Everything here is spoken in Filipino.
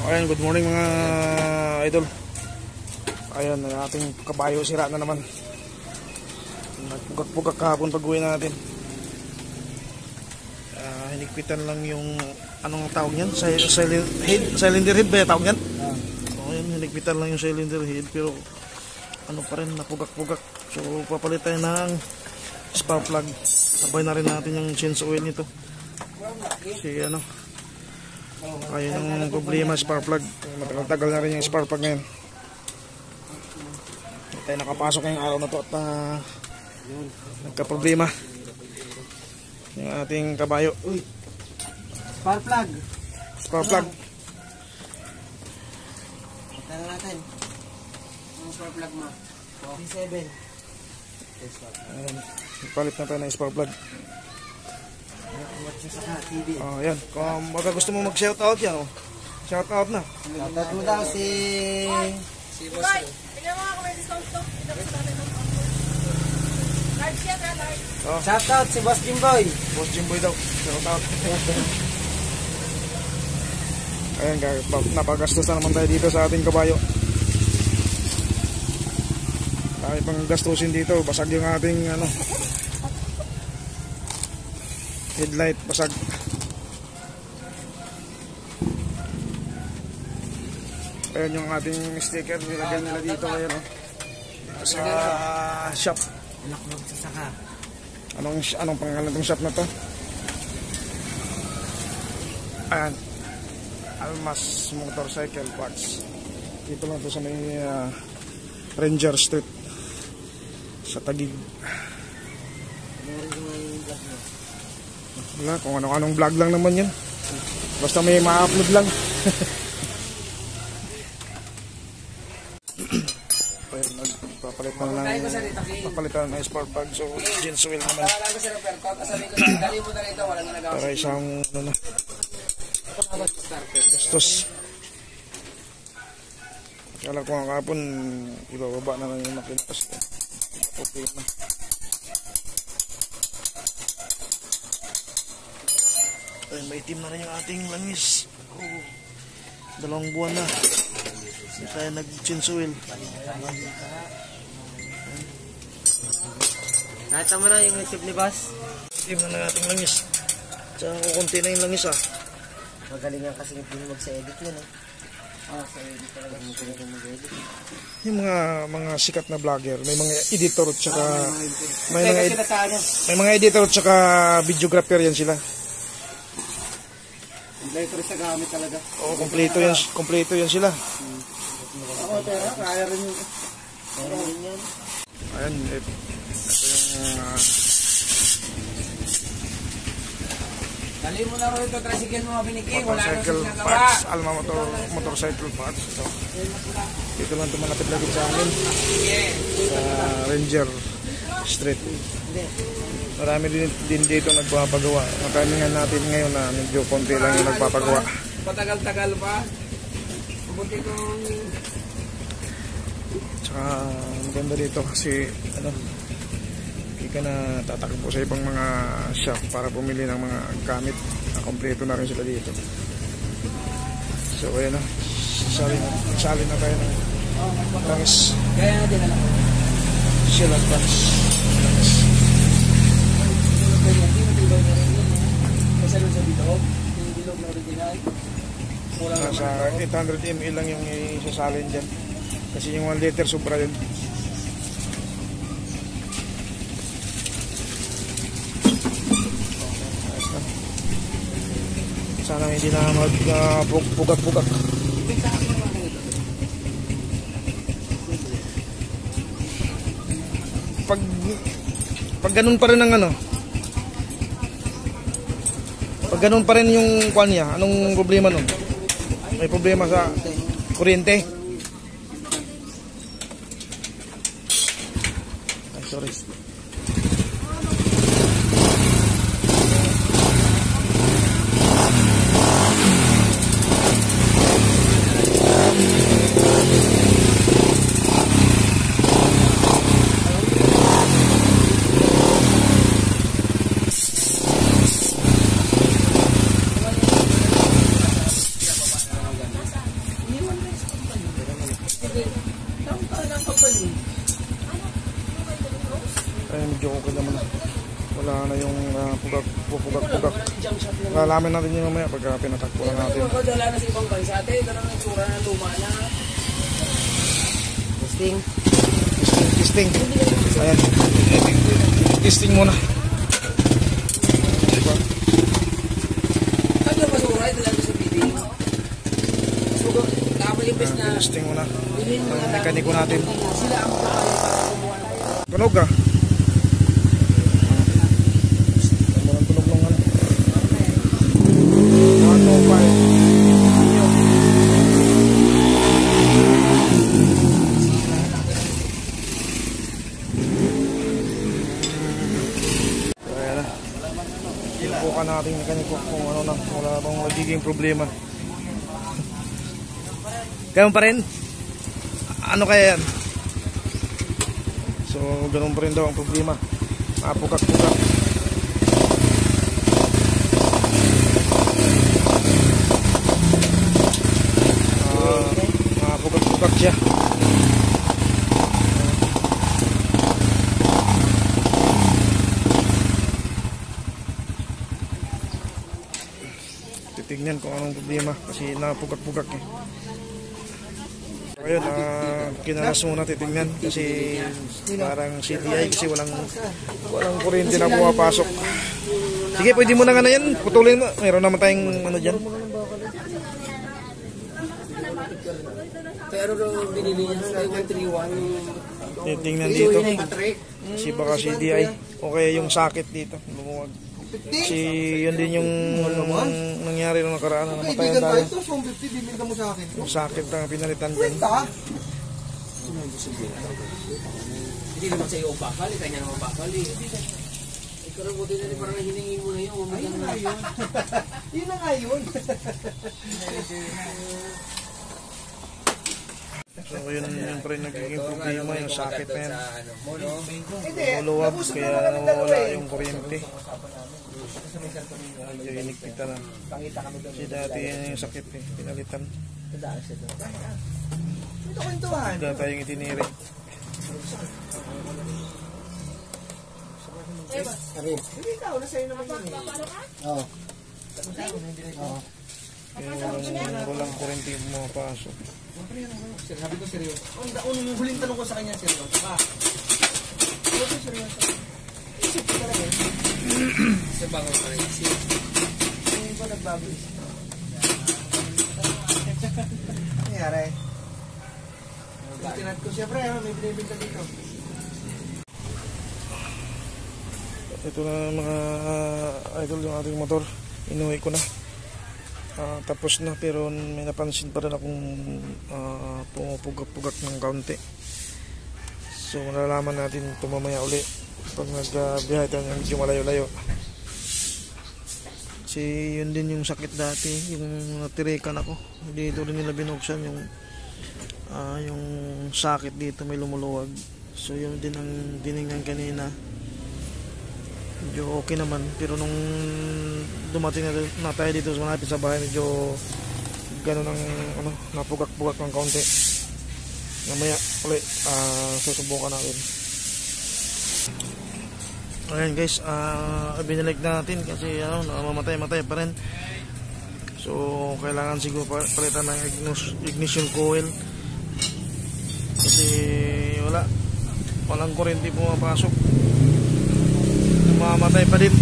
Ayan, good morning mga idol. Ayan, ating kabayo sira na naman. Nagpugak-pugak kahapon pag uwi natin. Hinigpitan lang yung anong tawag yan? Cylinder head ba yung tawag yan? Ayan, hinigpitan lang yung cylinder head pero ano pa rin, napugak-pugak. So papalit tayo ng spark plug. Sabay na rin natin yung change oil nito. Kasi ano, ayun ang problema, spark plug. Matagal-tagal na rin yung spark plug ngayon. Hindi tayo nakapasok ngayong araw na to at nagka-problema yung ating kabayo. Uy, spark plug. Spark plug. Ito na natin. Ang spark plug mo. 47. Ayan, palit na tayo ng spark plug. Oh, yan. Kung baka gusto mo mag-shoutout yan, oh. Shoutout na. Shoutout mo daw si Boss. Tingnan mo ako may discount to. Large yan, large. Oh. shoutout si Boss Jimboy. Boss Jimboy daw. Shoutout. Ayan guys, napagastos na naman tayo dito sa ating kabayo. Kahit pang gastusin dito, basag yung ating ano, headlight, basag. Ayan yung ating sticker, nilagyan nila dito ngayon, oh. Sa shop. Anak mo sa saka. Anong pangalan ng shop na to? Ayan, Almas Motorcycle Parts. Dito lang to sa may Ranger Street sa Taguig. Wala, kung anong vlog lang naman yan. Basta may ma-upload lang. Papalitan na spark plug. So jeans oil naman para isang ano na gastos. Kala ko nga kapon ibababa na lang yung makina kasi okay na. Ay, may itim na rin yung ating langis. Oh, 2 buwan na hindi tayo nag-change oil. Nakita mo na yung YouTube ni Boss? Itim na ng ating langis. Tsaka kukunti na yung langis, ah. Magaling yan kasi hindi mag-edit yun, eh. Sa edit talaga. Mag-edit. Yung mga sikat na vlogger, may mga editor at saka may mga editor at saka videographer yan sila. Kompleto rin sa gamit talaga. Oo, kompleto yan sila. Ako, pero kaya rin yun. Kaya rin yan. Ayan, ito yung Dali mo na rin ito, tricycle mo binigay. motorcycle parts, Alma motorcycle parts. Ito. Dito lang ito malapit lagi sa amin. Sa Ranger Street. Marami din dito nagpapagawa. Matalingan natin ngayon na medyo konti lang yung nagpapagawa. Patagal-tagal pa. Mabuti kong... Tsaka maganda dito kasi ano, hindi ka na tatakbo sa ibang mga shop para pumili ng mga gamit. Kompleto na rin sila dito. So ayan na, sali na tayo ng langis. Kaya natin alam. Shell advance langis. Nasa 800 ml lang yung isasalin dyan kasi yung 1 liter sobra yun. Sana hindi na magpugak-pugak. Pag ganun pa rin ang ano, pag ganun pa rin yung kwan niya, anong problema nun? May problema sa kuryente. Ay, sorry. medyo okay naman na. Wala na yung pugak-pugak. Lalaman natin yung mamaya pagka pinatakbo na natin. Wala na sa ibang bansa, ate. Ganun ang tsura ng luma na. Testing. Testing. Ayan. Testing muna. Diba? Sabi yung basura, ito lang sa bidding. So, kapalimbes na. Testing muna. Bilhin mo Ang na. mekaniko natin. Sila ang makakaya para kumuha na kayo. Tunog ah. Walang tunog ng ano. 105. Ayan na. Ipukan natin mekaniko kung ano na. Wala bang magiging problema. Ganun pa rin? Ano kaya yan? So, ganun pa rin daw ang problema. Mapugak-pugak. Mapugak-pugak siya. Titignan kung anong problema kasi napugak-pugak eh. Ayun, kinalas muna titignan kasi parang CDI kasi walang kuryente na pumapasok. Sige, pwede mo na nga na yan. Putulin mo. Mayroon naman tayong ano dyan. Pero binili niya sa 131 Titignan dito. Kasi baka CDI. Okay yung sakit dito. Lumuwag. Kasi yun din yung nangyari nung nakaraan na namatay ang dahil. Ito, 150, bibigyan mo sa akin. Yung sakit na pinalitan din. Hindi naman sa iyo bakal, kanya naman bakal eh. Ikaw rin buti na rin parang hiningi mo na yun. Ayun na yun. Yun na nga yun. So yun pa rin nagiging problema yung sakit na yan. Hindi, Luluwag kaya nawawala yung kuryente. Medyo inikpita na. Kasi dati yan yung sakit eh, pinalitan. ito kwentuhan. Dati tayong itiniri. Hindi ikaw, nasa iyo naman yun eh. Oo. Kaya walang kuryente yung pumapasok. Sabi ko seryoso. Ang huling tanong ko sa kanya, seryoso ka. Seryoso. Isip ko talaga eh. Sa bangon ka rin. Ngayon ko nagbago isip. Nangyari. Tinat ko siyempre, may binibinta dito. Ito na mga idol yung ating motor. Inuwi ko na. Tapos na pero may napansin pa rin akong pumupugak-pugak ng kaunti. So malalaman natin ito mamaya uli pag nagbiyahe tayo ng medyo malayo-layo. Kasi yun din yung sakit dati, yung natirikan ako. Dito rin nila binuksan yung sakit dito, may lumuluwag. So yun din ang tinignan kanina. Medyo okay naman, pero nung dumating na tayo dito sa malapit sa bahay, medyo gano'n ang napugak-pugak ng kaunti. Mamaya ulit susubukan natin. Ayan guys, binalik natin kasi mamatay pa rin. So kailangan siguro palitan ng ignition coil kasi walang kuryente pumapasok. Mamatay pa din.